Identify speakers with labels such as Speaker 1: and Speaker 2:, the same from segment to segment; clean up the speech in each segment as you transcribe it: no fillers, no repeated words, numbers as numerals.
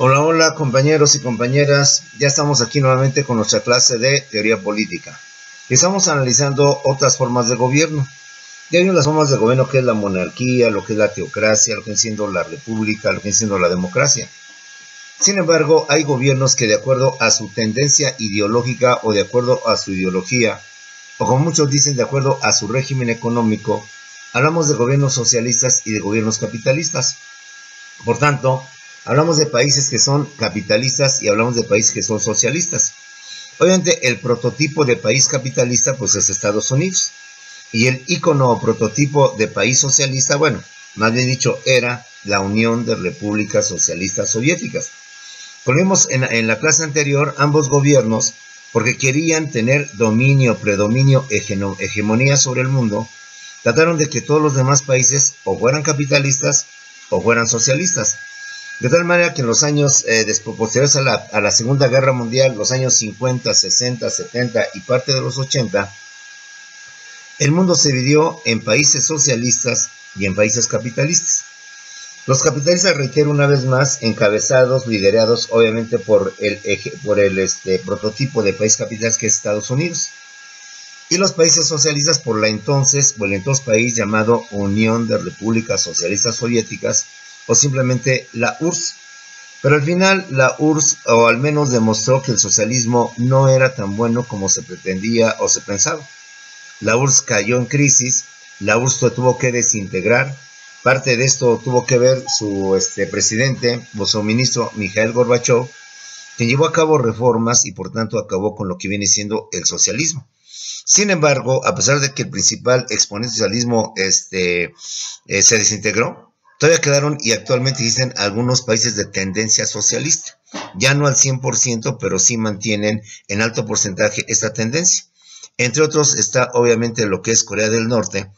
Speaker 1: Hola, hola compañeros y compañeras, ya estamos aquí nuevamente con nuestra clase de teoría política. Y estamos analizando otras formas de gobierno. Ya vimos las formas de gobierno que es la monarquía, lo que es la teocracia, lo que es siendo la república, lo que es siendo la democracia. Sin embargo, hay gobiernos que de acuerdo a su tendencia ideológica o de acuerdo a su ideología, o como muchos dicen, de acuerdo a su régimen económico, hablamos de gobiernos socialistas y de gobiernos capitalistas. Por tanto, hablamos de países que son capitalistas y hablamos de países que son socialistas. Obviamente, el prototipo de país capitalista pues es Estados Unidos. Y el ícono o prototipo de país socialista, bueno, más bien dicho, era la Unión de Repúblicas Socialistas Soviéticas. Como vimos en la clase anterior, ambos gobiernos, porque querían tener dominio, predominio, hegemonía sobre el mundo, trataron de que todos los demás países o fueran capitalistas o fueran socialistas. De tal manera que en los años posteriores a la Segunda Guerra Mundial, los años 50, 60, 70 y parte de los 80, el mundo se dividió en países socialistas y en países capitalistas. Los capitalistas, reitero una vez más, encabezados, liderados obviamente por el prototipo de país capitalista que es Estados Unidos. Y los países socialistas por el entonces país llamado Unión de Repúblicas Socialistas Soviéticas, o simplemente la URSS. Pero al final la URSS, o al menos demostró que el socialismo no era tan bueno como se pretendía o se pensaba. La URSS cayó en crisis, la URSS se tuvo que desintegrar. Parte de esto tuvo que ver su presidente o su ministro Mikhail Gorbachev, quien llevó a cabo reformas y por tanto acabó con lo que viene siendo el socialismo. Sin embargo, a pesar de que el principal exponente del socialismo se desintegró, todavía quedaron y actualmente existen algunos países de tendencia socialista. Ya no al 100%, pero sí mantienen en alto porcentaje esta tendencia. Entre otros está obviamente lo que es Corea del Norte.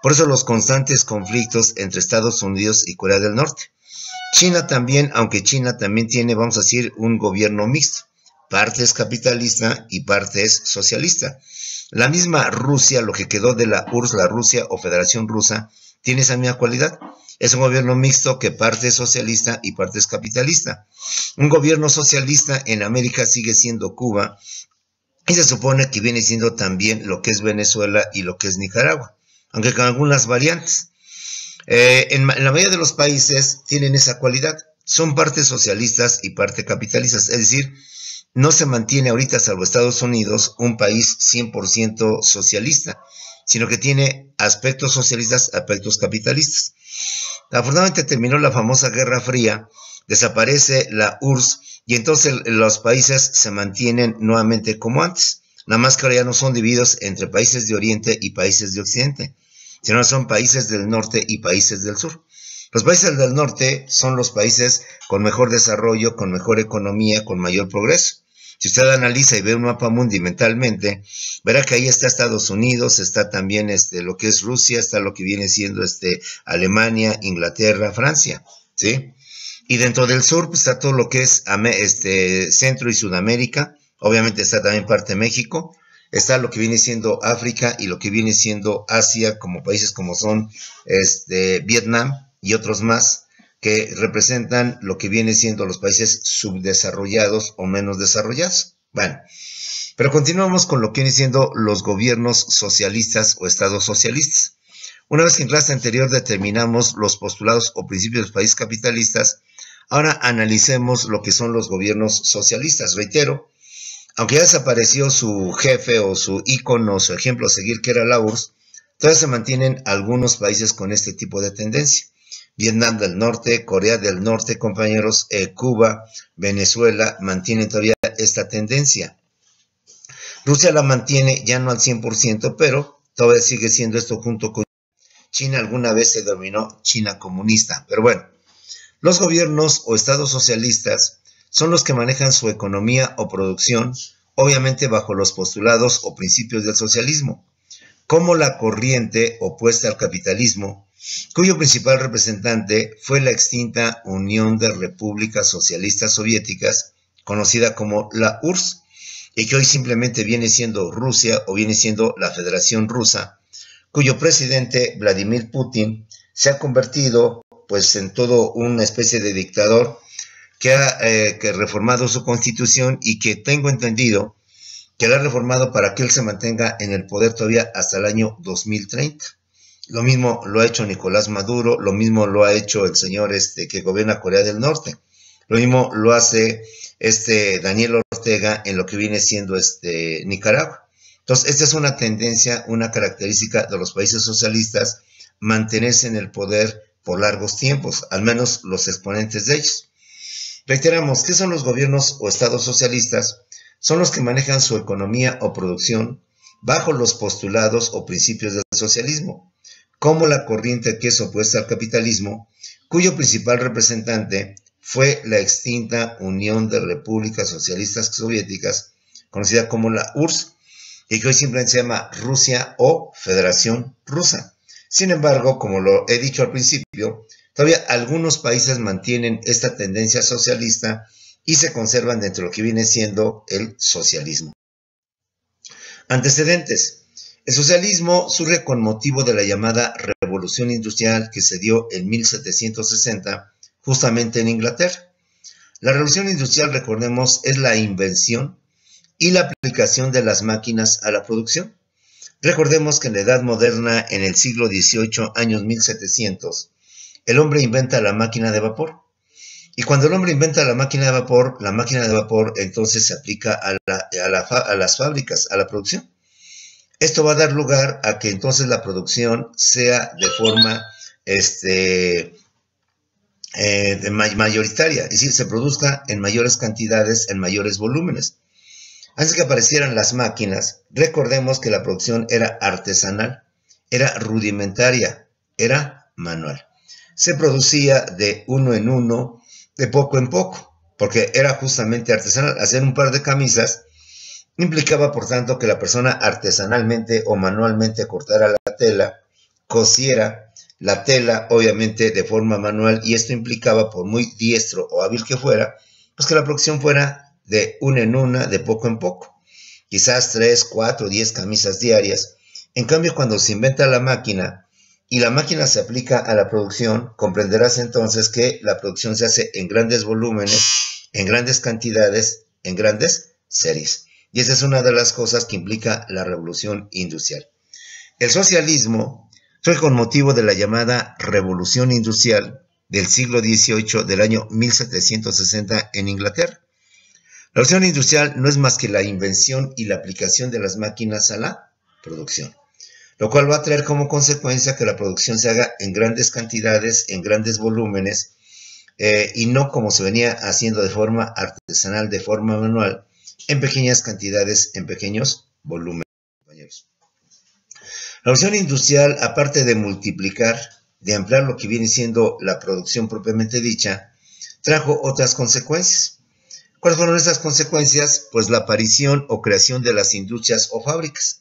Speaker 1: Por eso los constantes conflictos entre Estados Unidos y Corea del Norte. China también, aunque China también tiene, vamos a decir, un gobierno mixto. Parte es capitalista y parte es socialista. La misma Rusia, lo que quedó de la URSS, la Rusia o Federación Rusa, tiene esa misma cualidad. Es un gobierno mixto que parte es socialista y parte es capitalista. Un gobierno socialista en América sigue siendo Cuba, y se supone que viene siendo también lo que es Venezuela y lo que es Nicaragua, aunque con algunas variantes. En la mayoría de los países tienen esa cualidad, son partes socialistas y parte capitalistas, es decir, no se mantiene ahorita, salvo Estados Unidos, un país 100% socialista, sino que tiene aspectos socialistas, aspectos capitalistas. Afortunadamente terminó la famosa Guerra Fría, desaparece la URSS, y entonces los países se mantienen nuevamente como antes. Nada más que ahora ya no son divididos entre países de Oriente y países de Occidente, sino son países del norte y países del sur. Los países del norte son los países con mejor desarrollo, con mejor economía, con mayor progreso. Si usted analiza y ve un mapa mundi mentalmente, verá que ahí está Estados Unidos, está también lo que es Rusia, está lo que viene siendo Alemania, Inglaterra, Francia, ¿sí? Y dentro del sur pues, está todo lo que es Centro y Sudamérica, obviamente está también parte de México, está lo que viene siendo África y lo que viene siendo Asia, como países como son Vietnam y otros más, que representan lo que viene siendo los países subdesarrollados o menos desarrollados. Bueno, pero continuamos con lo que viene siendo los gobiernos socialistas o estados socialistas. Una vez que en clase anterior determinamos los postulados o principios de los países capitalistas, ahora analicemos lo que son los gobiernos socialistas. Reitero, aunque ya desapareció su jefe o su ícono, su ejemplo a seguir, que era la URSS, todavía se mantienen algunos países con este tipo de tendencia. Vietnam del Norte, Corea del Norte, compañeros, Cuba, Venezuela, mantienen todavía esta tendencia. Rusia la mantiene ya no al 100%, pero todavía sigue siendo esto junto con China. Alguna vez se denominó China comunista, pero bueno, los gobiernos o estados socialistas son los que manejan su economía o producción, obviamente bajo los postulados o principios del socialismo, como la corriente opuesta al capitalismo, cuyo principal representante fue la extinta Unión de Repúblicas Socialistas Soviéticas, conocida como la URSS, y que hoy simplemente viene siendo Rusia o viene siendo la Federación Rusa, cuyo presidente Vladimir Putin se ha convertido pues en todo una especie de dictador que reformado su constitución y que tengo entendido que la ha reformado para que él se mantenga en el poder todavía hasta el año 2030. Lo mismo lo ha hecho Nicolás Maduro, lo mismo lo ha hecho el señor que gobierna Corea del Norte, lo mismo lo hace Daniel Ortega en lo que viene siendo Nicaragua. Entonces, esta es una tendencia, una característica de los países socialistas, mantenerse en el poder por largos tiempos, al menos los exponentes de ellos. Reiteramos, ¿qué son los gobiernos o estados socialistas? Son los que manejan su economía o producción bajo los postulados o principios del socialismo, como la corriente que es opuesta al capitalismo, cuyo principal representante fue la extinta Unión de Repúblicas Socialistas Soviéticas, conocida como la URSS, y que hoy simplemente se llama Rusia o Federación Rusa. Sin embargo, como lo he dicho al principio, todavía algunos países mantienen esta tendencia socialista y se conservan dentro de lo que viene siendo el socialismo. Antecedentes. El socialismo surge con motivo de la llamada Revolución Industrial que se dio en 1760, justamente en Inglaterra. La Revolución Industrial, recordemos, es la invención y la aplicación de las máquinas a la producción. Recordemos que en la Edad Moderna, en el siglo XVIII, años 1700, el hombre inventa la máquina de vapor. Y cuando el hombre inventa la máquina de vapor entonces se aplica a las fábricas, a la producción. Esto va a dar lugar a que entonces la producción sea de forma mayoritaria, es decir, se produzca en mayores cantidades, en mayores volúmenes. Antes que aparecieran las máquinas, recordemos que la producción era artesanal, era rudimentaria, era manual. Se producía de uno en uno, de poco en poco, porque era justamente artesanal. Hacer un par de camisas implicaba, por tanto, que la persona artesanalmente o manualmente cortara la tela, cosiera la tela, obviamente de forma manual, y esto implicaba, por muy diestro o hábil que fuera, pues que la producción fuera de una en una, de poco en poco. Quizás 3, 4, 10 camisas diarias. En cambio, cuando se inventa la máquina, y la máquina se aplica a la producción, comprenderás entonces que la producción se hace en grandes volúmenes, en grandes cantidades, en grandes series. Y esa es una de las cosas que implica la revolución industrial. El socialismo fue con motivo de la llamada Revolución Industrial del siglo XVIII, del año 1760 en Inglaterra. La revolución industrial no es más que la invención y la aplicación de las máquinas a la producción, lo cual va a traer como consecuencia que la producción se haga en grandes cantidades, en grandes volúmenes, y no como se venía haciendo de forma artesanal, de forma manual, en pequeñas cantidades, en pequeños volúmenes, compañeros. La revolución industrial, aparte de multiplicar, de ampliar lo que viene siendo la producción propiamente dicha, trajo otras consecuencias. ¿Cuáles fueron esas consecuencias? Pues la aparición o creación de las industrias o fábricas.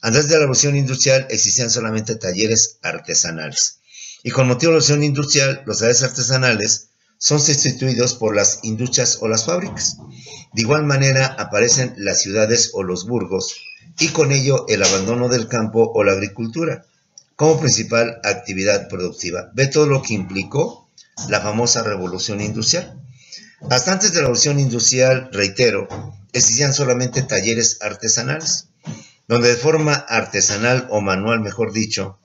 Speaker 1: Antes de la revolución industrial existían solamente talleres artesanales. Y con motivo de la revolución industrial, los talleres artesanales son sustituidos por las industrias o las fábricas. De igual manera aparecen las ciudades o los burgos y con ello el abandono del campo o la agricultura como principal actividad productiva. Ve todo lo que implicó la famosa revolución industrial. Hasta antes de la revolución industrial, reitero, existían solamente talleres artesanales, donde de forma artesanal o manual, mejor dicho,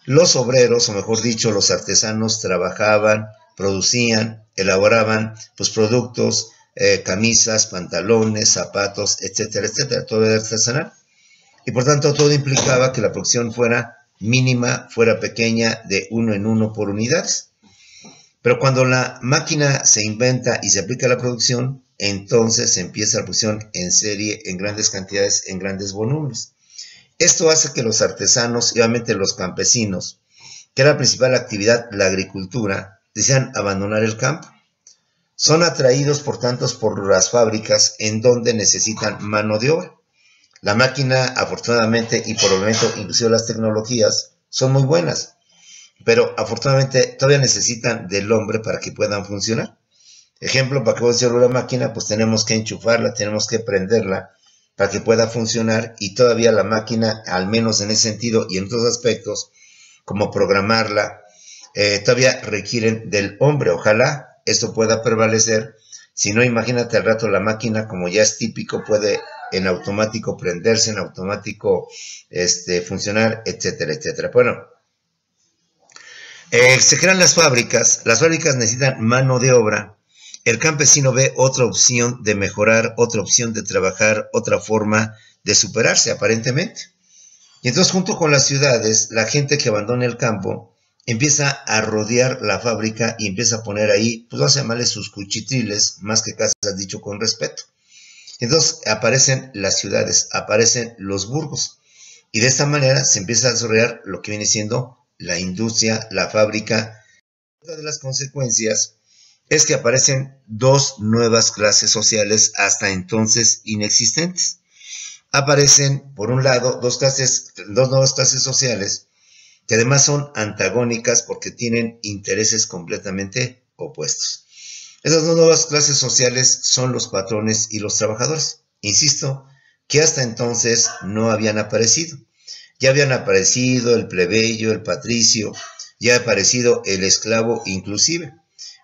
Speaker 1: los obreros, o mejor dicho, los artesanos trabajaban, producían, elaboraban pues, productos, camisas, pantalones, zapatos, etcétera, etcétera, todo era artesanal. Y por tanto todo implicaba que la producción fuera mínima, fuera pequeña, de uno en uno por unidades. Pero cuando la máquina se inventa y se aplica a la producción, entonces empieza la producción en serie, en grandes cantidades, en grandes volúmenes. Esto hace que los artesanos y obviamente los campesinos, que era la principal actividad, la agricultura, desean abandonar el campo. Son atraídos, por tanto, por las fábricas en donde necesitan mano de obra. La máquina, afortunadamente, y por el momento, inclusive las tecnologías, son muy buenas, pero afortunadamente todavía necesitan del hombre para que puedan funcionar. Ejemplo, para que pueda hacer una máquina, pues tenemos que enchufarla, tenemos que prenderla para que pueda funcionar, y todavía la máquina, al menos en ese sentido y en otros aspectos, como programarla, todavía requieren del hombre. Ojalá esto pueda prevalecer. Si no, imagínate al rato la máquina, como ya es típico, puede en automático prenderse, en automático funcionar, etcétera, etcétera. Bueno, se crean las fábricas necesitan mano de obra. El campesino ve otra opción de mejorar, otra opción de trabajar, otra forma de superarse aparentemente. Y entonces junto con las ciudades, la gente que abandona el campo empieza a rodear la fábrica y empieza a poner ahí, pues vamos a llamarle sus cuchitriles, más que casas, dicho con respeto. Entonces aparecen las ciudades, aparecen los burgos. Y de esta manera se empieza a desarrollar lo que viene siendo la industria, la fábrica. Una de las consecuencias es que aparecen dos nuevas clases sociales hasta entonces inexistentes. Aparecen, por un lado, dos nuevas clases sociales que además son antagónicas porque tienen intereses completamente opuestos. Esas dos nuevas clases sociales son los patrones y los trabajadores. Insisto, que hasta entonces no habían aparecido. Ya habían aparecido el plebeyo, el patricio, ya ha aparecido el esclavo inclusive.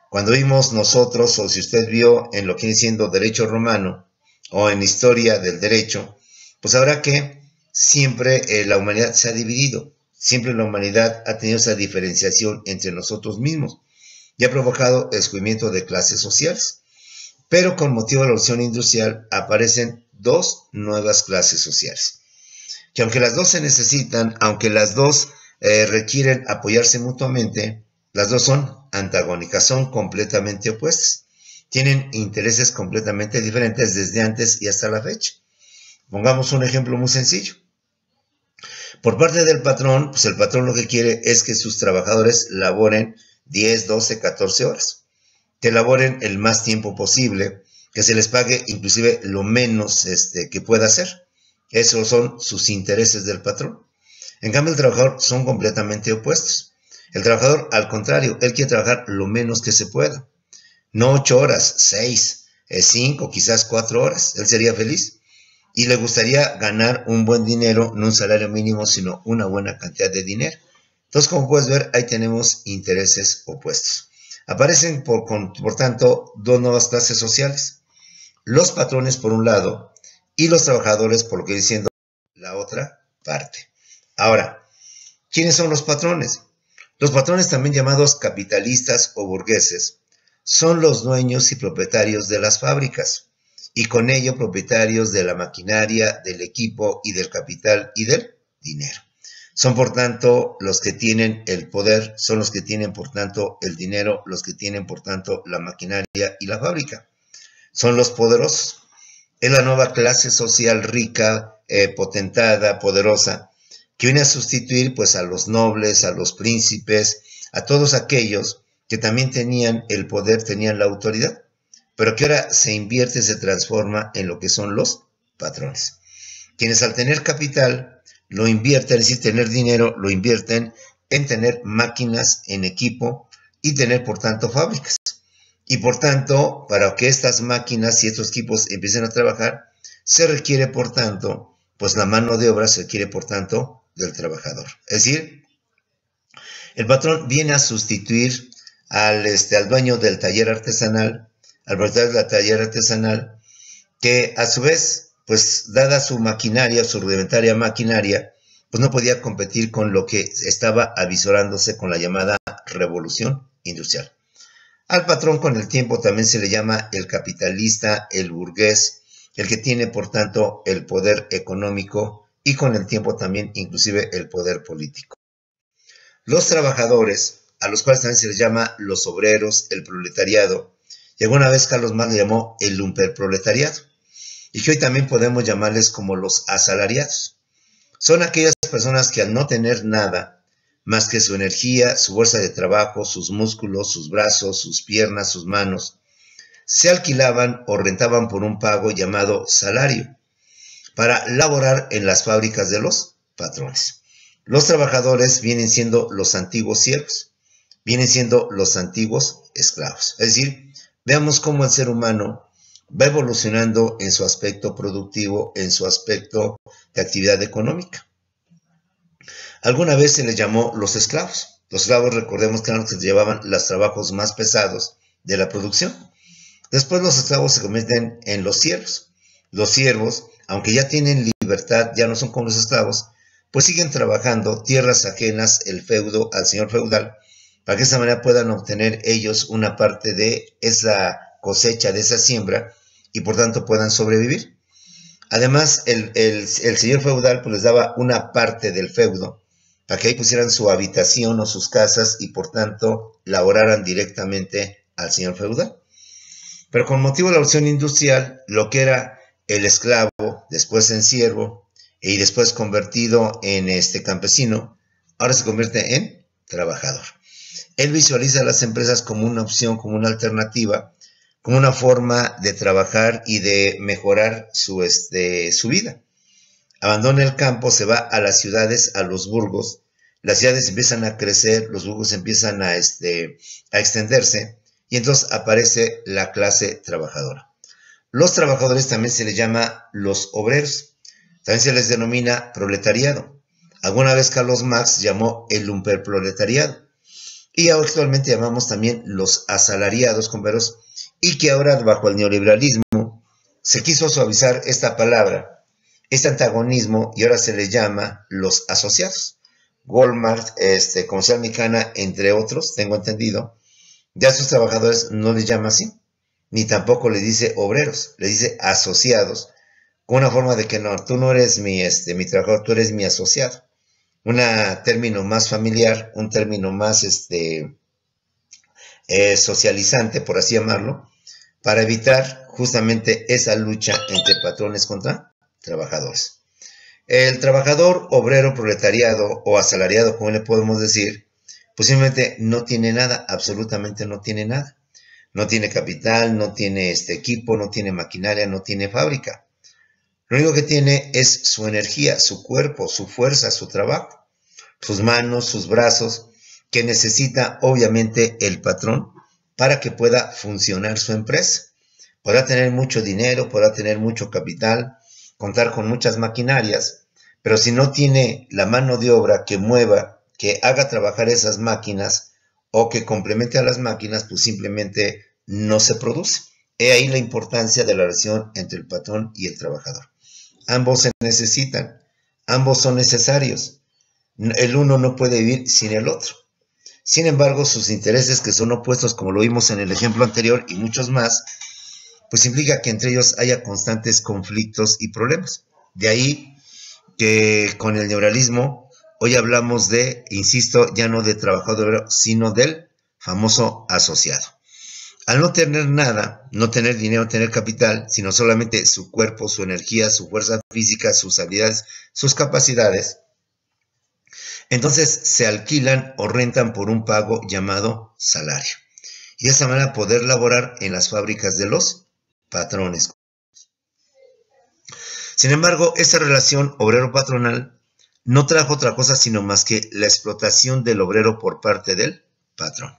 Speaker 1: Cuando vimos nosotros, o si usted vio en lo que viene siendo derecho romano, o en historia del derecho, pues habrá que siempre la humanidad se ha dividido, siempre la humanidad ha tenido esa diferenciación entre nosotros mismos y ha provocado el descubrimiento de clases sociales. Pero con motivo de la revolución industrial aparecen dos nuevas clases sociales, que aunque las dos se necesitan, aunque las dos requieren apoyarse mutuamente, las dos son antagónicas, son completamente opuestas, tienen intereses completamente diferentes desde antes y hasta la fecha. Pongamos un ejemplo muy sencillo. Por parte del patrón, pues el patrón lo que quiere es que sus trabajadores laboren 10, 12, 14 horas, que laboren el más tiempo posible, que se les pague inclusive lo menos que pueda hacer. Esos son sus intereses del patrón. En cambio, el trabajador son completamente opuestos. El trabajador, al contrario, él quiere trabajar lo menos que se pueda. No 8 horas, 6, 5, quizás 4 horas. Él sería feliz. Y le gustaría ganar un buen dinero, no un salario mínimo, sino una buena cantidad de dinero. Entonces, como puedes ver, ahí tenemos intereses opuestos. Aparecen, por tanto, dos nuevas clases sociales. Los patrones, por un lado, y los trabajadores, por lo que viene siendo la otra parte. Ahora, ¿quiénes son los patrones? Los patrones, también llamados capitalistas o burgueses, son los dueños y propietarios de las fábricas, y con ello propietarios de la maquinaria, del equipo y del capital y del dinero. Son, por tanto, los que tienen el poder, son los que tienen, por tanto, el dinero, los que tienen, por tanto, la maquinaria y la fábrica. Son los poderosos. Es la nueva clase social rica, potentada, poderosa, que viene a sustituir pues a los nobles, a los príncipes, a todos aquellos que también tenían el poder, tenían la autoridad, pero que ahora se invierte, se transforma en lo que son los patrones. Quienes al tener capital lo invierten, es decir, tener dinero, lo invierten en tener máquinas, en equipo y tener, por tanto, fábricas. Y por tanto, para que estas máquinas y estos equipos empiecen a trabajar, se requiere, por tanto, pues la mano de obra se requiere, por tanto, del trabajador. Es decir, el patrón viene a sustituir al dueño del taller artesanal, al propietario del taller artesanal, que a su vez, pues dada su maquinaria, su rudimentaria maquinaria, pues no podía competir con lo que estaba avisorándose con la llamada revolución industrial. Al patrón con el tiempo también se le llama el capitalista, el burgués, el que tiene por tanto el poder económico y con el tiempo también inclusive el poder político. Los trabajadores, a los cuales también se les llama los obreros, el proletariado, y alguna vez Carlos Marx le llamó el lumpenproletariado, y que hoy también podemos llamarles como los asalariados. Son aquellas personas que al no tener nada, más que su energía, su fuerza de trabajo, sus músculos, sus brazos, sus piernas, sus manos, se alquilaban o rentaban por un pago llamado salario para laborar en las fábricas de los patrones. Los trabajadores vienen siendo los antiguos siervos, vienen siendo los antiguos esclavos. Es decir, veamos cómo el ser humano va evolucionando en su aspecto productivo, en su aspecto de actividad económica. Alguna vez se les llamó los esclavos. Los esclavos, recordemos que eran los que llevaban los trabajos más pesados de la producción. Después los esclavos se convierten en los siervos. Los siervos, aunque ya tienen libertad, ya no son como los esclavos, pues siguen trabajando tierras ajenas, el feudo, al señor feudal, para que de esta manera puedan obtener ellos una parte de esa cosecha, de esa siembra, y por tanto puedan sobrevivir. Además, el señor feudal pues les daba una parte del feudo, para que ahí pusieran su habitación o sus casas, y por tanto laboraran directamente al señor feudal. Pero con motivo de la revolución industrial, lo que era el esclavo, después en siervo, y después convertido en campesino, ahora se convierte en trabajador. Él visualiza a las empresas como una opción, como una alternativa, como una forma de trabajar y de mejorar su vida. Abandona el campo, se va a las ciudades, a los burgos. Las ciudades empiezan a crecer, los burgos empiezan a extenderse, y entonces aparece la clase trabajadora. Los trabajadores también se les llama los obreros, también se les denomina proletariado. Alguna vez Carlos Marx llamó el lumpenproletariado, y actualmente llamamos también los asalariados, compañeros, y que ahora bajo el neoliberalismo se quiso suavizar esta palabra, este antagonismo, y ahora se les llama los asociados. Walmart, Comercial Mexicana, entre otros, tengo entendido, ya a sus trabajadores no les llama así, ni tampoco les dice obreros, les dice asociados, con una forma de que no, tú no eres mi trabajador, tú eres mi asociado. Un término más familiar, un término más socializante, por así llamarlo, para evitar justamente esa lucha entre patrones contra trabajadores. El trabajador, obrero, proletariado o asalariado, como le podemos decir, pues simplemente no tiene nada, absolutamente no tiene nada. No tiene capital, no tiene equipo, no tiene maquinaria, no tiene fábrica. Lo único que tiene es su energía, su cuerpo, su fuerza, su trabajo, sus manos, sus brazos, que necesita obviamente el patrón para que pueda funcionar su empresa. Podrá tener mucho dinero, podrá tener mucho capital, contar con muchas maquinarias, pero si no tiene la mano de obra que mueva, que haga trabajar esas máquinas o que complemente a las máquinas, pues simplemente no se produce. He ahí la importancia de la relación entre el patrón y el trabajador. Ambos se necesitan, ambos son necesarios. El uno no puede vivir sin el otro. Sin embargo, sus intereses, que son opuestos, como lo vimos en el ejemplo anterior y muchos más, pues implica que entre ellos haya constantes conflictos y problemas. De ahí que con el neoliberalismo hoy hablamos de, insisto, ya no de trabajador, sino del famoso asociado. Al no tener nada, no tener dinero, no tener capital, sino solamente su cuerpo, su energía, su fuerza física, sus habilidades, sus capacidades, entonces se alquilan o rentan por un pago llamado salario. Y de esa manera poder laborar en las fábricas de los patrones. Sin embargo, esa relación obrero-patronal no trajo otra cosa sino más que la explotación del obrero por parte del patrón.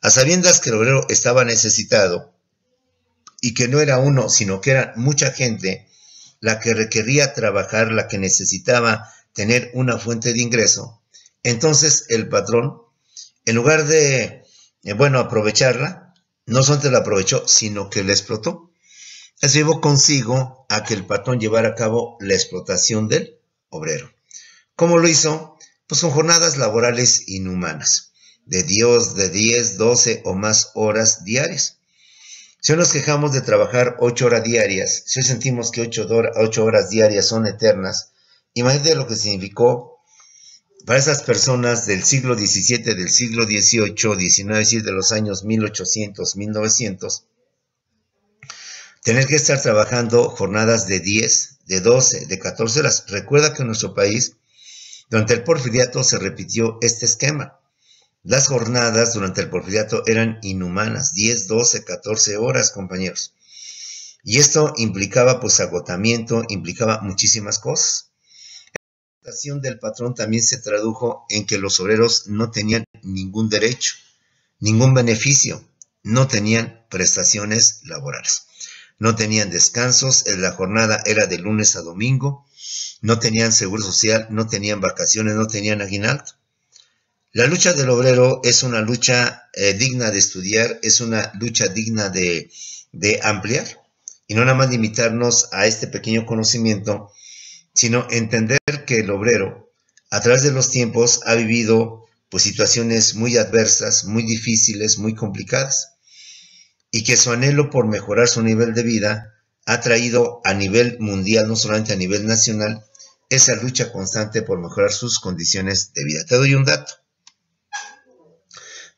Speaker 1: A sabiendas que el obrero estaba necesitado y que no era uno, sino que era mucha gente la que requería trabajar, la que necesitaba tener una fuente de ingreso, entonces el patrón, en lugar de, aprovecharla, no solamente la aprovechó, sino que la explotó. Eso llevó consigo a que el patrón llevara a cabo la explotación del obrero. ¿Cómo lo hizo? Pues con jornadas laborales inhumanas, de 10, 12 o más horas diarias. Si hoy nos quejamos de trabajar 8 horas diarias, si hoy sentimos que 8 horas diarias son eternas, imagínate lo que significó para esas personas del siglo XVII, del siglo XVIII, XIX, es decir, de los años 1800, 1900, tener que estar trabajando jornadas de 10, de 12, de 14 horas. Recuerda que en nuestro país, durante el porfiriato, se repitió este esquema. Las jornadas durante el porfiriato eran inhumanas, 10, 12, 14 horas, compañeros. Y esto implicaba, pues, agotamiento, implicaba muchísimas cosas. La explotación del patrón también se tradujo en que los obreros no tenían ningún derecho, ningún beneficio, no tenían prestaciones laborales. No tenían descansos, la jornada era de lunes a domingo, no tenían seguro social, no tenían vacaciones, no tenían aguinaldo. La lucha del obrero es una lucha digna de estudiar, es una lucha digna de ampliar y no nada más limitarnos a este pequeño conocimiento, sino entender que el obrero a través de los tiempos ha vivido pues situaciones muy adversas, muy difíciles, muy complicadas, y que su anhelo por mejorar su nivel de vida ha traído a nivel mundial, no solamente a nivel nacional, esa lucha constante por mejorar sus condiciones de vida. Te doy un dato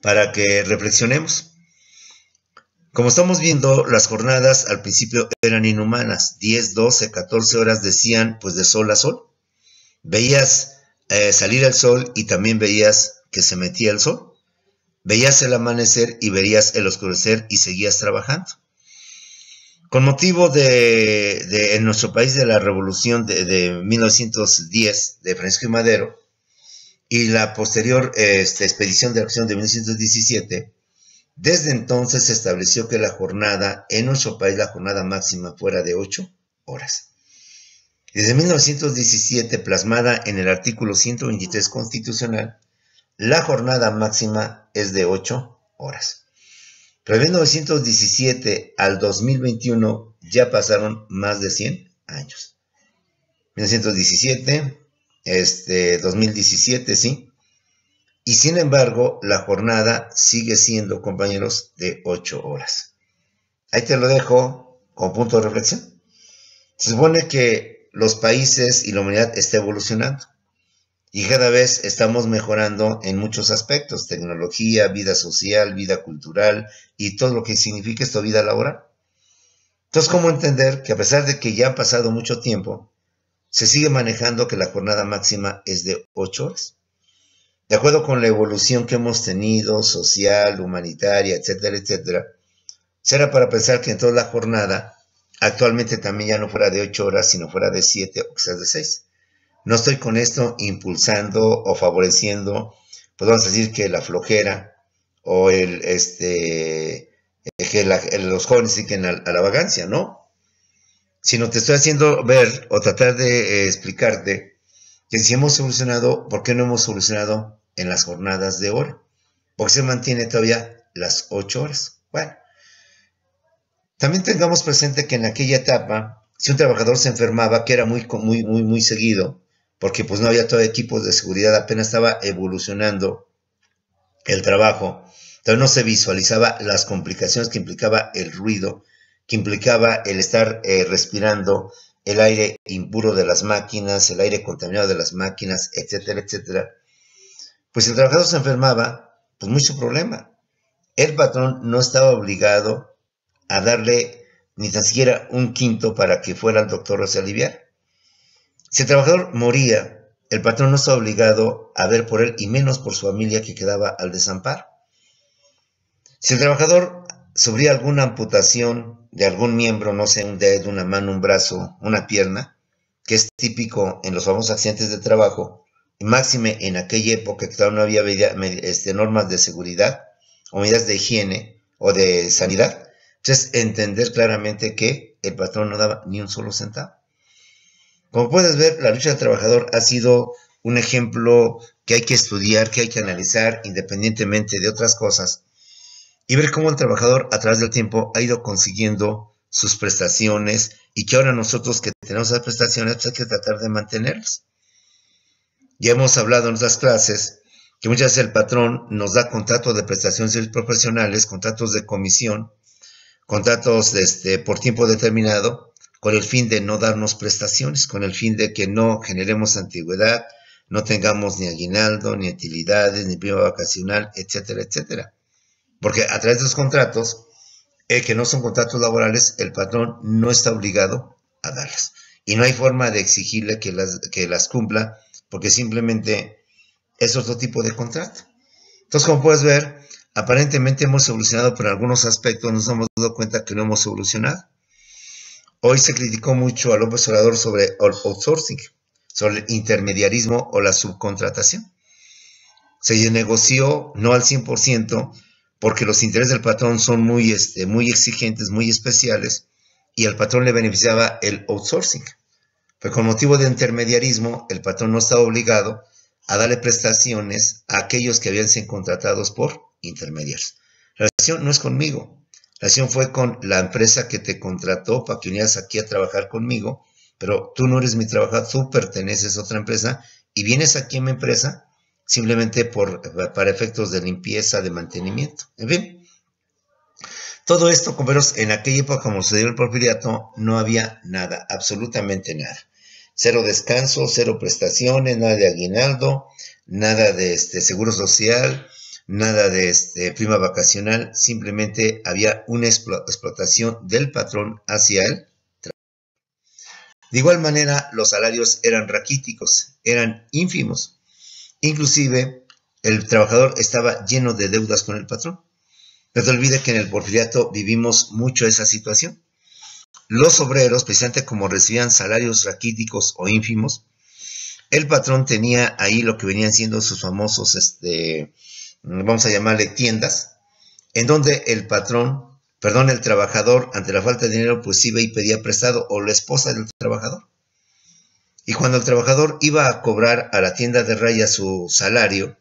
Speaker 1: para que reflexionemos. Como estamos viendo, las jornadas al principio eran inhumanas, 10, 12, 14 horas decían pues de sol a sol. Veías salir el sol y también veías que se metía el sol. Veías el amanecer y veías el oscurecer y seguías trabajando. Con motivo en nuestro país de la revolución de 1910 de Francisco I. Madero y la posterior expedición de acción de 1917, desde entonces se estableció que la jornada en nuestro país, la jornada máxima fuera de 8 horas. Desde 1917, plasmada en el artículo 123 constitucional, la jornada máxima es de 8 horas. Pero de 1917 al 2021 ya pasaron más de 100 años. 1917, 2017, sí. Y sin embargo, la jornada sigue siendo, compañeros, de 8 horas. Ahí te lo dejo como punto de reflexión. Se supone que los países y la humanidad está evolucionando. Y cada vez estamos mejorando en muchos aspectos, tecnología, vida social, vida cultural y todo lo que significa esto, vida laboral. Entonces, ¿cómo entender que a pesar de que ya ha pasado mucho tiempo, se sigue manejando que la jornada máxima es de 8 horas? De acuerdo con la evolución que hemos tenido, social, humanitaria, etcétera, etcétera, será para pensar que en toda la jornada actualmente también ya no fuera de 8 horas, sino fuera de 7 o quizás de 6. No estoy con esto impulsando o favoreciendo, pues vamos a decir que la flojera o que los jóvenes se dediquen a la vagancia, ¿no? Sino te estoy haciendo ver o tratar de explicarte que si hemos solucionado, ¿por qué no hemos solucionado en las jornadas de hora? Porque se mantiene todavía las 8 horas. Bueno, también tengamos presente que en aquella etapa, si un trabajador se enfermaba, que era muy seguido, porque pues no había todo equipos de seguridad, apenas estaba evolucionando el trabajo, entonces no se visualizaba las complicaciones que implicaba el ruido, que implicaba el estar respirando el aire impuro de las máquinas, el aire contaminado de las máquinas, etcétera, etcétera. Pues si el trabajador se enfermaba, pues mucho problema. El patrón no estaba obligado a darle ni tan siquiera un quinto para que fuera al doctor o se aliviara. Si el trabajador moría, el patrón no está obligado a ver por él y menos por su familia que quedaba al desamparo. Si el trabajador sufría alguna amputación de algún miembro, no sé, un dedo, una mano, un brazo, una pierna, que es típico en los famosos accidentes de trabajo, y máxime en aquella época que todavía no había normas de seguridad o medidas de higiene o de sanidad, entonces entender claramente que el patrón no daba ni un solo centavo. Como puedes ver, la lucha del trabajador ha sido un ejemplo que hay que estudiar, que hay que analizar independientemente de otras cosas y ver cómo el trabajador a través del tiempo ha ido consiguiendo sus prestaciones y que ahora nosotros que tenemos esas prestaciones pues hay que tratar de mantenerlas. Ya hemos hablado en otras clases que muchas veces el patrón nos da contratos de prestaciones profesionales, contratos de comisión, contratos por tiempo determinado, con el fin de no darnos prestaciones, con el fin de que no generemos antigüedad, no tengamos ni aguinaldo, ni utilidades, ni prima vacacional, etcétera, etcétera. Porque a través de los contratos, que no son contratos laborales, el patrón no está obligado a darlas. Y no hay forma de exigirle que las cumpla, porque simplemente es otro tipo de contrato. Entonces, como puedes ver, aparentemente hemos evolucionado, pero en algunos aspectos nos hemos dado cuenta que no hemos evolucionado. Hoy se criticó mucho a López Obrador sobre el outsourcing, sobre el intermediarismo o la subcontratación. Se negoció no al 100% porque los intereses del patrón son muy exigentes, muy especiales, y al patrón le beneficiaba el outsourcing. Pero con motivo de intermediarismo, el patrón no está obligado a darle prestaciones a aquellos que habían sido contratados por intermediarios. La relación no es conmigo, la relación fue con la empresa que te contrató para que vinieras aquí a trabajar conmigo, pero tú no eres mi trabajador, tú perteneces a otra empresa y vienes aquí a mi empresa simplemente para efectos de limpieza, de mantenimiento. En fin, todo esto, compañeros, en aquella época, como sucedió el porfiriato, no había nada, absolutamente nada. Cero descanso, cero prestaciones, nada de aguinaldo, nada de seguro social, nada de prima vacacional, simplemente había una explotación del patrón hacia él. De igual manera, los salarios eran raquíticos, eran ínfimos. Inclusive, el trabajador estaba lleno de deudas con el patrón. No te olvides que en el porfiriato vivimos mucho esa situación. Los obreros, precisamente como recibían salarios raquíticos o ínfimos, el patrón tenía ahí lo que venían siendo sus famosos, vamos a llamarle tiendas, en donde el trabajador, ante la falta de dinero, pues iba y pedía prestado, o la esposa del trabajador. Y cuando el trabajador iba a cobrar a la tienda de raya su salario,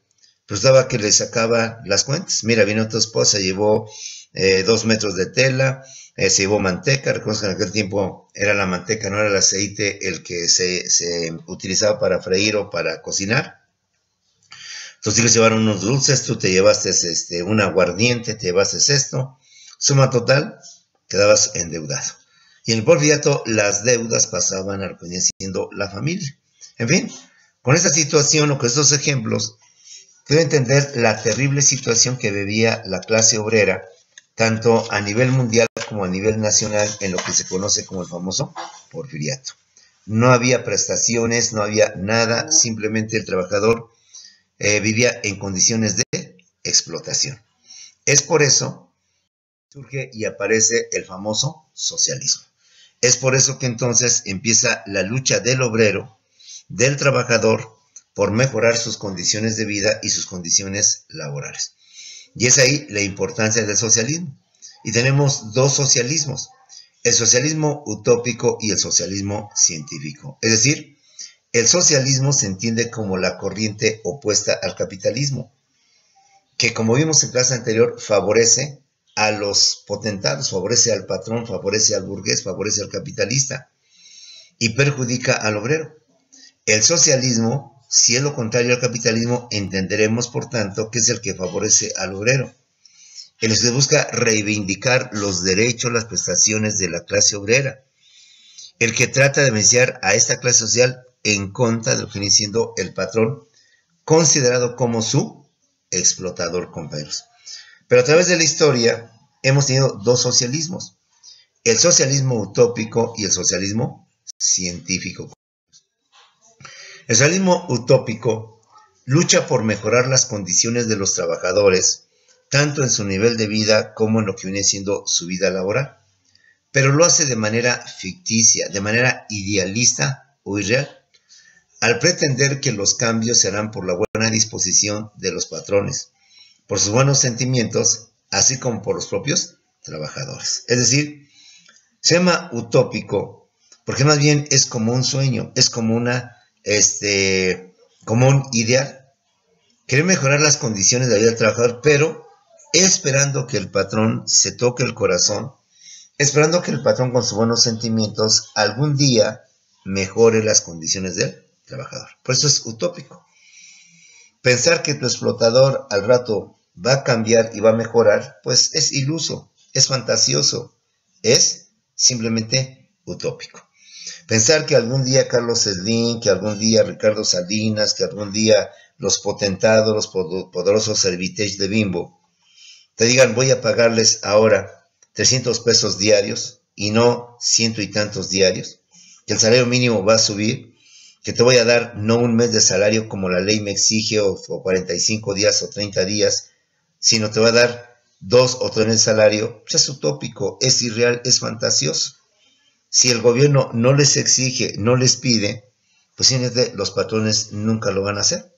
Speaker 1: pues daba que le sacaba las cuentas. Mira, vino tu esposa, llevó 2 metros de tela, se llevó manteca. Recuerdo que en aquel tiempo era la manteca, no era el aceite el que se utilizaba para freír o para cocinar. Entonces ellos llevaron unos dulces, tú te llevaste un aguardiente, te llevaste esto. Suma total, quedabas endeudado. Y en el porfiriato las deudas pasaban a lo que venía siendo la familia. En fin, con esta situación o con estos ejemplos, debe entender la terrible situación que vivía la clase obrera, tanto a nivel mundial como a nivel nacional, en lo que se conoce como el famoso porfiriato. No había prestaciones, no había nada, simplemente el trabajador vivía en condiciones de explotación. Es por eso que surge y aparece el famoso socialismo. Es por eso que entonces empieza la lucha del obrero, del trabajador, por mejorar sus condiciones de vida y sus condiciones laborales. Y es ahí la importancia del socialismo. Y tenemos dos socialismos, el socialismo utópico y el socialismo científico. Es decir, el socialismo se entiende como la corriente opuesta al capitalismo, que como vimos en clase anterior, favorece a los potentados, favorece al patrón, favorece al burgués, favorece al capitalista y perjudica al obrero. El socialismo, si es lo contrario al capitalismo, entenderemos por tanto que es el que favorece al obrero. En el que se busca reivindicar los derechos, las prestaciones de la clase obrera. El que trata de beneficiar a esta clase social en contra de lo que viene siendo el patrón, considerado como su explotador, compañeros. Pero a través de la historia hemos tenido dos socialismos, el socialismo utópico y el socialismo científico. El socialismo utópico lucha por mejorar las condiciones de los trabajadores, tanto en su nivel de vida como en lo que viene siendo su vida laboral, pero lo hace de manera ficticia, de manera idealista o irreal, al pretender que los cambios se harán por la buena disposición de los patrones, por sus buenos sentimientos, así como por los propios trabajadores. Es decir, se llama utópico porque más bien es como un sueño, es como como un ideal. Querer mejorar las condiciones de la vida del trabajador, pero esperando que el patrón se toque el corazón, esperando que el patrón con sus buenos sentimientos algún día mejore las condiciones del trabajador. Por eso es utópico. Pensar que tu explotador al rato va a cambiar y va a mejorar, pues es iluso, es fantasioso, es simplemente utópico. Pensar que algún día Carlos Slim, que algún día Ricardo Salinas, que algún día los potentados, los poderosos Servitech de Bimbo, te digan voy a pagarles ahora 300 pesos diarios y no 100 y tantos diarios, que el salario mínimo va a subir, que te voy a dar no un mes de salario como la ley me exige o 45 días o 30 días, sino te va a dar 2 o 3 meses de salario, pues es utópico, es irreal, es fantasioso. Si el gobierno no les exige, no les pide, pues los patrones nunca lo van a hacer.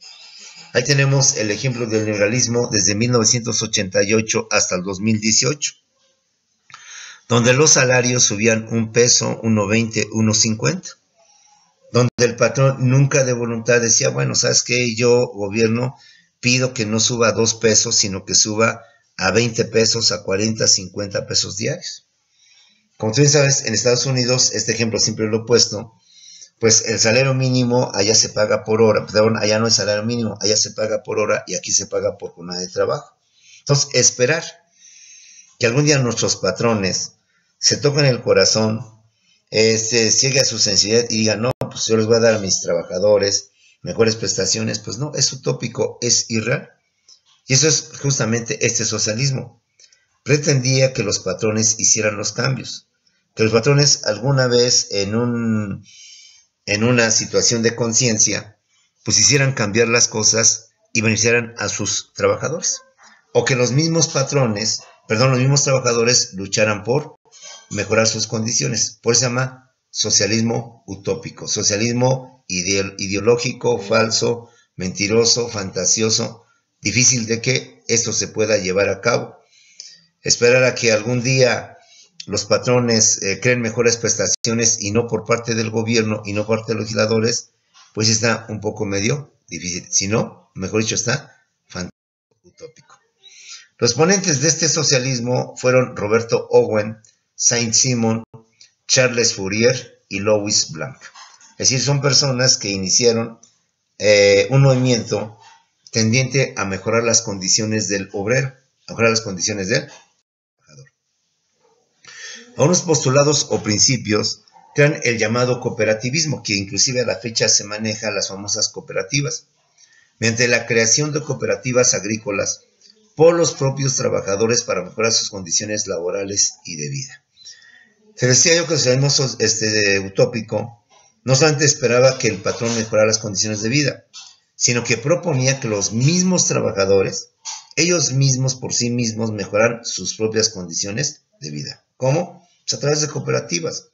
Speaker 1: Ahí tenemos el ejemplo del neoliberalismo desde 1988 hasta el 2018, donde los salarios subían 1 peso, 1.20, 1.50. donde el patrón nunca de voluntad decía, bueno, ¿sabes qué? Yo, gobierno, pido que no suba a 2 pesos, sino que suba a 20 pesos, a 40, 50 pesos diarios. Como tú bien sabes, en Estados Unidos, este ejemplo siempre lo he puesto, pues el salario mínimo allá se paga por hora, perdón, allá no es salario mínimo, allá se paga por hora y aquí se paga por jornada de trabajo. Entonces, esperar que algún día nuestros patrones se toquen el corazón, llegue a su sensibilidad y digan, no, pues yo les voy a dar a mis trabajadores mejores prestaciones, pues no, es utópico, es irreal. Y eso es justamente este socialismo. Pretendía que los patrones hicieran los cambios, que los patrones alguna vez en una situación de conciencia, pues hicieran cambiar las cosas y beneficiaran a sus trabajadores. O que los mismos patrones, los mismos trabajadores lucharan por mejorar sus condiciones. Por eso se llama socialismo utópico, socialismo ideológico, falso, mentiroso, fantasioso, difícil de que esto se pueda llevar a cabo. Esperar a que algún día los patrones creen mejores prestaciones y no por parte del gobierno y no por parte de los legisladores, pues está un poco medio difícil. Si no, mejor dicho, está fantástico, utópico. Los ponentes de este socialismo fueron Roberto Owen, Saint-Simon, Charles Fourier y Louis Blanc. Es decir, son personas que iniciaron un movimiento tendiente a mejorar las condiciones del obrero, a mejorar las condiciones del trabajador. A unos postulados o principios crean el llamado cooperativismo, que inclusive a la fecha se maneja las famosas cooperativas, mediante la creación de cooperativas agrícolas por los propios trabajadores para mejorar sus condiciones laborales y de vida. Se decía yo que el socialismo utópico no solamente esperaba que el patrón mejorara las condiciones de vida, sino que proponía que los mismos trabajadores, ellos mismos por sí mismos, mejoraran sus propias condiciones de vida. ¿Cómo? Pues a través de cooperativas.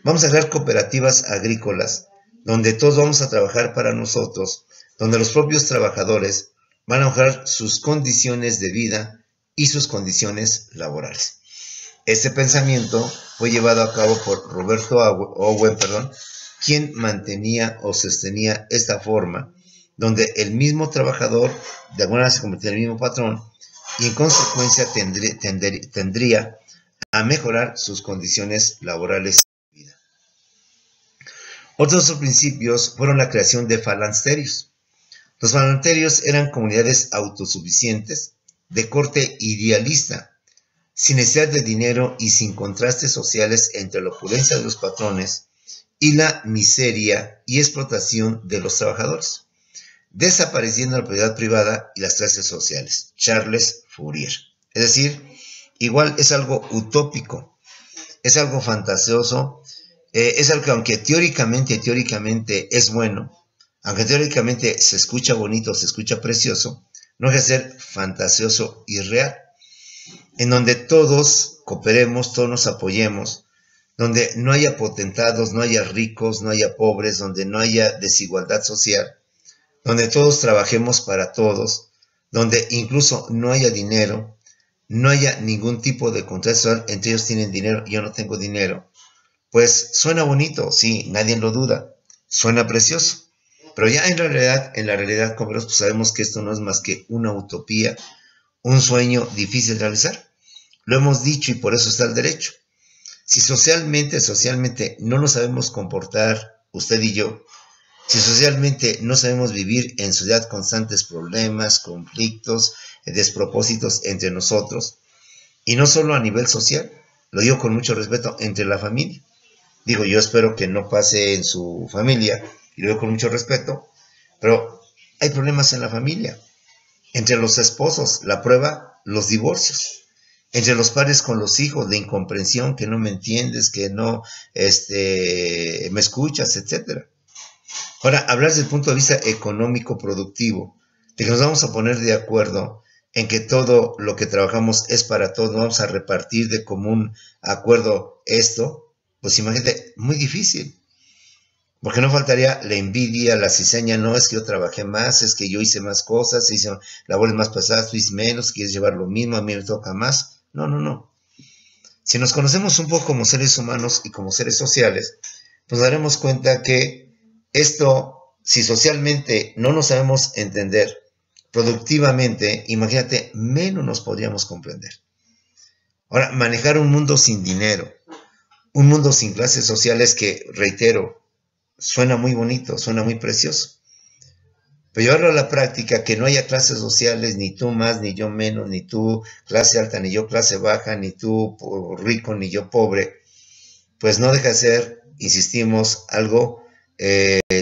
Speaker 1: Vamos a crear cooperativas agrícolas, donde todos vamos a trabajar para nosotros, donde los propios trabajadores van a mejorar sus condiciones de vida y sus condiciones laborales. Este pensamiento fue llevado a cabo por Roberto Owen, quien mantenía o sostenía esta forma, donde el mismo trabajador de alguna manera se convertía en el mismo patrón y en consecuencia tendría a mejorar sus condiciones laborales de vida. Otros principios fueron la creación de falansterios. Los falansterios eran comunidades autosuficientes de corte idealista, sin necesidad de dinero y sin contrastes sociales entre la opulencia de los patrones y la miseria y explotación de los trabajadores, desapareciendo la propiedad privada y las clases sociales. Charles Fourier. Es decir, igual es algo utópico, es algo fantasioso, es algo que aunque teóricamente es bueno, aunque teóricamente se escucha bonito, se escucha precioso, no deja de ser fantasioso y real, en donde todos cooperemos, todos nos apoyemos, donde no haya potentados, no haya ricos, no haya pobres, donde no haya desigualdad social, donde todos trabajemos para todos, donde incluso no haya dinero, no haya ningún tipo de contrato, entre ellos tienen dinero, yo no tengo dinero. Pues suena bonito, sí, nadie lo duda, suena precioso. Pero ya en la realidad, como pues sabemos que esto no es más que una utopía, un sueño difícil de realizar. Lo hemos dicho y por eso está el derecho. Si socialmente no nos sabemos comportar, usted y yo, si socialmente no sabemos vivir en sociedad constantes problemas, conflictos, despropósitos entre nosotros, y no solo a nivel social, lo digo con mucho respeto, entre la familia. Digo, yo espero que no pase en su familia, y lo digo con mucho respeto, pero hay problemas en la familia. Entre los esposos, la prueba, los divorcios. Entre los padres con los hijos, la incomprensión, que no me entiendes, que no me escuchas, etc. Ahora, hablar desde el punto de vista económico productivo, de que nos vamos a poner de acuerdo en que todo lo que trabajamos es para todos, no vamos a repartir de común acuerdo esto, pues imagínate, muy difícil. Porque no faltaría la envidia, la cizaña, no, es que yo trabajé más, es que yo hice más cosas, hice labores más pesadas, tú hiciste menos, quieres llevar lo mismo, a mí me toca más. No. Si nos conocemos un poco como seres humanos y como seres sociales, nos daremos cuenta que Esto, si socialmente no nos sabemos entender productivamente, imagínate, menos nos podríamos comprender. Ahora, manejar un mundo sin dinero, un mundo sin clases sociales que, reitero, suena muy bonito, suena muy precioso. Pero llevarlo a la práctica, que no haya clases sociales, ni tú más, ni yo menos, ni tú clase alta, ni yo clase baja, ni tú rico, ni yo pobre, pues no deja de ser, insistimos, algo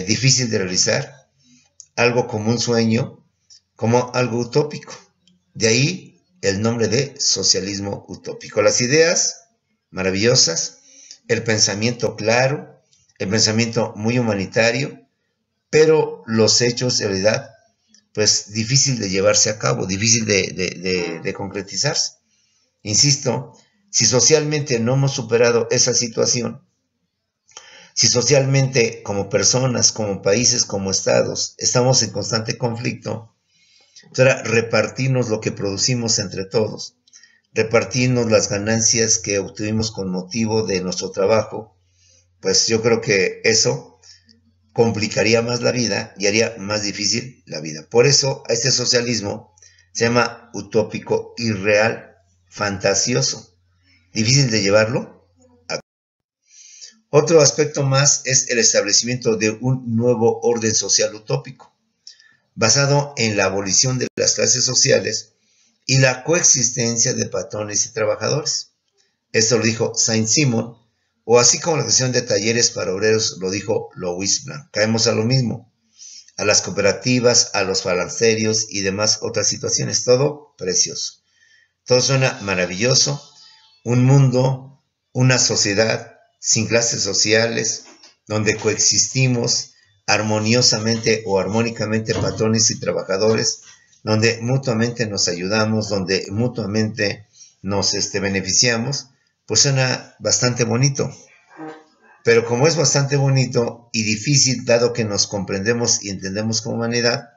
Speaker 1: difícil de realizar, algo como un sueño, como algo utópico. De ahí el nombre de socialismo utópico. Las ideas maravillosas, el pensamiento claro, el pensamiento muy humanitario, pero los hechos, en realidad, pues difícil de llevarse a cabo, difícil de concretizarse. Insisto, si socialmente no hemos superado esa situación, si socialmente como personas, como países, como estados, estamos en constante conflicto, entonces repartirnos lo que producimos entre todos, repartirnos las ganancias que obtuvimos con motivo de nuestro trabajo, pues yo creo que eso complicaría más la vida y haría más difícil la vida. Por eso a este socialismo se llama utópico, irreal, fantasioso, difícil de llevarlo a cabo. Otro aspecto más es el establecimiento de un nuevo orden social utópico, basado en la abolición de las clases sociales y la coexistencia de patrones y trabajadores. Esto lo dijo Saint-Simon, o así como la creación de talleres para obreros lo dijo Louis Blanc. Caemos a lo mismo, a las cooperativas, a los falancerios y demás otras situaciones. Todo precioso. Todo suena maravilloso. Un mundo, una sociedad sin clases sociales, donde coexistimos armoniosamente o armónicamente patrones y trabajadores, donde mutuamente nos ayudamos, donde mutuamente nos beneficiamos, pues suena bastante bonito. Pero como es bastante bonito y difícil, dado que nos comprendemos y entendemos como humanidad,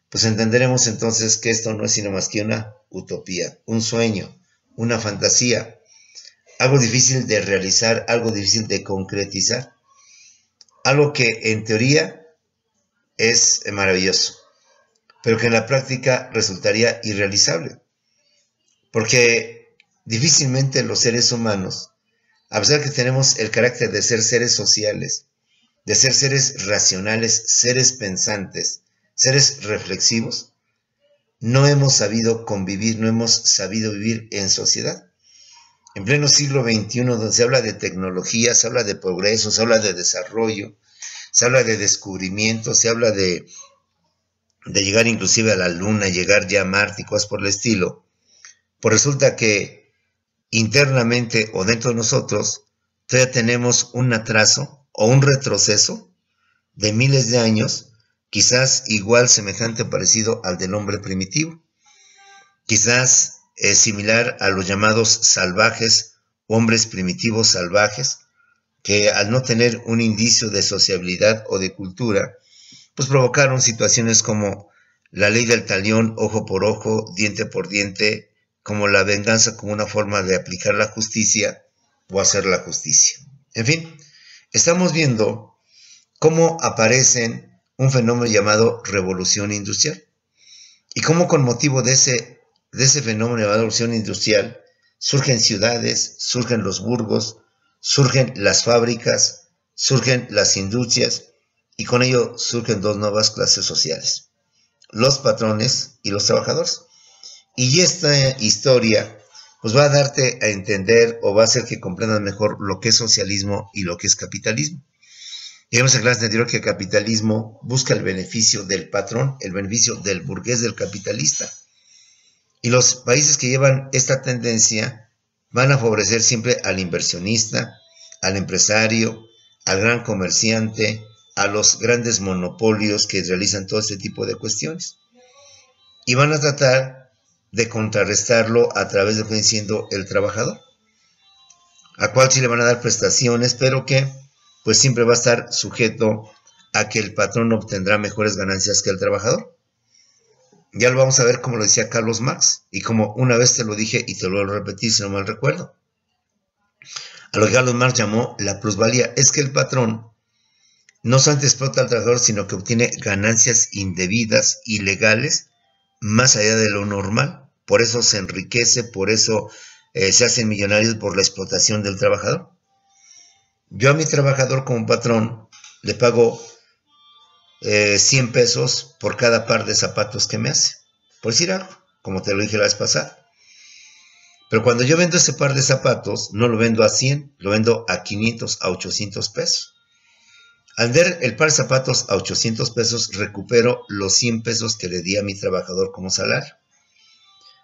Speaker 1: pues entenderemos entonces que esto no es sino más que una utopía, un sueño, una fantasía, algo difícil de realizar, algo difícil de concretizar, algo que en teoría es maravilloso, pero que en la práctica resultaría irrealizable, porque difícilmente los seres humanos, a pesar que tenemos el carácter de ser seres sociales, de ser seres racionales, seres pensantes, seres reflexivos, no hemos sabido convivir, no hemos sabido vivir en sociedad. En pleno siglo XXI, donde se habla de tecnología, se habla de progreso, se habla de desarrollo, se habla de descubrimiento, se habla de llegar inclusive a la luna, llegar ya a Marte y cosas por el estilo, pues resulta que internamente o dentro de nosotros todavía tenemos un atraso o un retroceso de miles de años, quizás igual, semejante, parecido al del hombre primitivo, quizás similar a los llamados salvajes, hombres primitivos salvajes, que al no tener un indicio de sociabilidad o de cultura, pues provocaron situaciones como la ley del talión, ojo por ojo, diente por diente, como la venganza como una forma de aplicar la justicia o hacer la justicia. En fin, estamos viendo cómo aparecen un fenómeno llamado revolución industrial y cómo con motivo de ese fenómeno llamado revolución industrial surgen ciudades, surgen los burgos, surgen las fábricas, surgen las industrias y con ello surgen dos nuevas clases sociales, los patrones y los trabajadores. Y esta historia pues va a darte a entender o va a hacer que comprendas mejor lo que es socialismo y lo que es capitalismo. Ya vimos en clase anterior que el capitalismo busca el beneficio del patrón, el beneficio del burgués, del capitalista. Y los países que llevan esta tendencia van a favorecer siempre al inversionista, al empresario, al gran comerciante, a los grandes monopolios que realizan todo este tipo de cuestiones. Y van a tratar de contrarrestarlo a través de lo que viene siendo el trabajador, a cual sí le van a dar prestaciones, pero que pues siempre va a estar sujeto a que el patrón obtendrá mejores ganancias que el trabajador. Ya lo vamos a ver como lo decía Carlos Marx, y como una vez te lo dije y te lo voy a repetir si no mal recuerdo. A lo que Carlos Marx llamó la plusvalía, es que el patrón no solamente explota al trabajador, sino que obtiene ganancias indebidas, ilegales, más allá de lo normal. Por eso se enriquece, por eso se hacen millonarios por la explotación del trabajador. Yo a mi trabajador como patrón le pago 100 pesos por cada par de zapatos que me hace. Por decir algo, como te lo dije la vez pasada. Pero cuando yo vendo ese par de zapatos, no lo vendo a 100, lo vendo a 500, a 800 pesos. Al vender el par de zapatos a 800 pesos, recupero los 100 pesos que le di a mi trabajador como salario.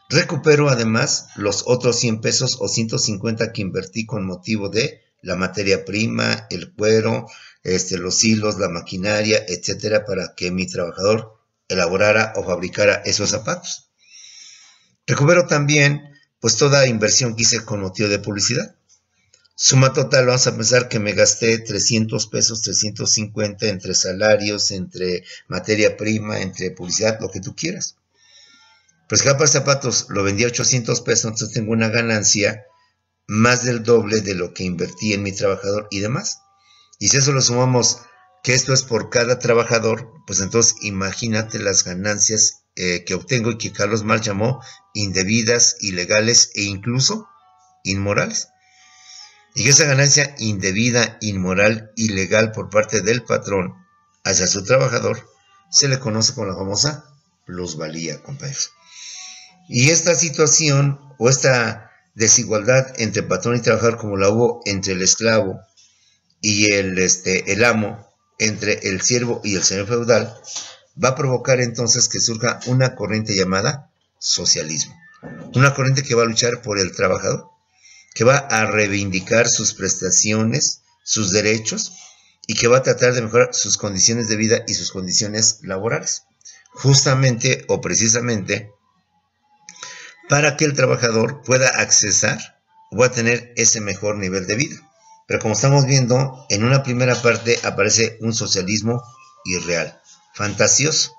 Speaker 1: Recupero además los otros 100 pesos o 150 que invertí con motivo de la materia prima, el cuero, los hilos, la maquinaria, etcétera, para que mi trabajador elaborara o fabricara esos zapatos. Recupero también pues toda inversión que hice con motivo de publicidad. Suma total, vamos a pensar que me gasté 300 pesos, 350 entre salarios, entre materia prima, entre publicidad, lo que tú quieras. Pues cada par de zapatos lo vendí a 800 pesos, entonces tengo una ganancia más del doble de lo que invertí en mi trabajador y demás. Y si eso lo sumamos, que esto es por cada trabajador, pues entonces imagínate las ganancias que obtengo y que Carlos Marx llamó indebidas, ilegales e incluso inmorales. Y que esa ganancia indebida, inmoral, ilegal por parte del patrón hacia su trabajador se le conoce con la famosa plusvalía, compañeros. Y esta situación o esta desigualdad entre patrón y trabajador, como la hubo entre el esclavo y el amo, entre el siervo y el señor feudal, va a provocar entonces que surja una corriente llamada socialismo. Una corriente que va a luchar por el trabajador, que va a reivindicar sus prestaciones, sus derechos, y que va a tratar de mejorar sus condiciones de vida y sus condiciones laborales. Justamente o precisamente para que el trabajador pueda accesar o a tener ese mejor nivel de vida. Pero como estamos viendo, en una primera parte aparece un socialismo irreal, fantasioso,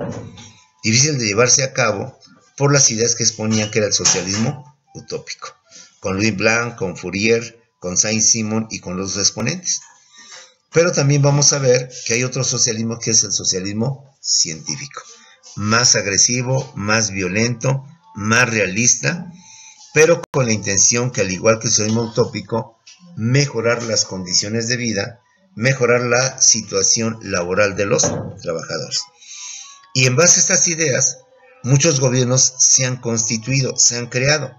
Speaker 1: difícil de llevarse a cabo por las ideas que exponían que era el socialismo utópico, con Louis Blanc, con Fourier, con Saint-Simon y con los exponentes. Pero también vamos a ver que hay otro socialismo que es el socialismo científico, más agresivo, más violento, más realista, pero con la intención que, al igual que el socialismo utópico, mejorar las condiciones de vida, mejorar la situación laboral de los trabajadores. Y en base a estas ideas, muchos gobiernos se han constituido, se han creado,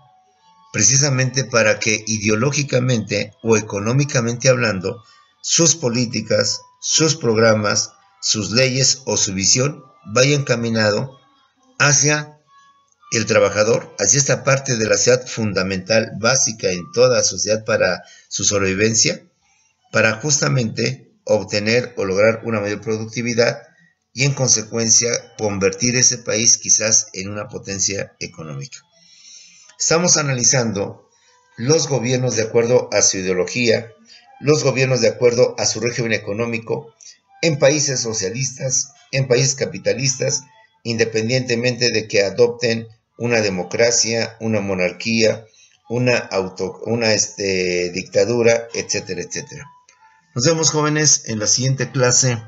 Speaker 1: precisamente para que ideológicamente o económicamente hablando, sus políticas, sus programas, sus leyes o su visión vayan encaminado hacia el trabajador, hacia esta parte de la sociedad fundamental, básica en toda sociedad para su sobrevivencia, para justamente obtener o lograr una mayor productividad y en consecuencia convertir ese país quizás en una potencia económica. Estamos analizando los gobiernos de acuerdo a su ideología, los gobiernos de acuerdo a su régimen económico, en países socialistas, en países capitalistas, independientemente de que adopten una democracia, una monarquía, una dictadura, etcétera, etcétera. Nos vemos, jóvenes, en la siguiente clase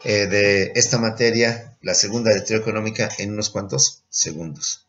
Speaker 1: de esta materia, la segunda de teoría económica, en unos cuantos segundos.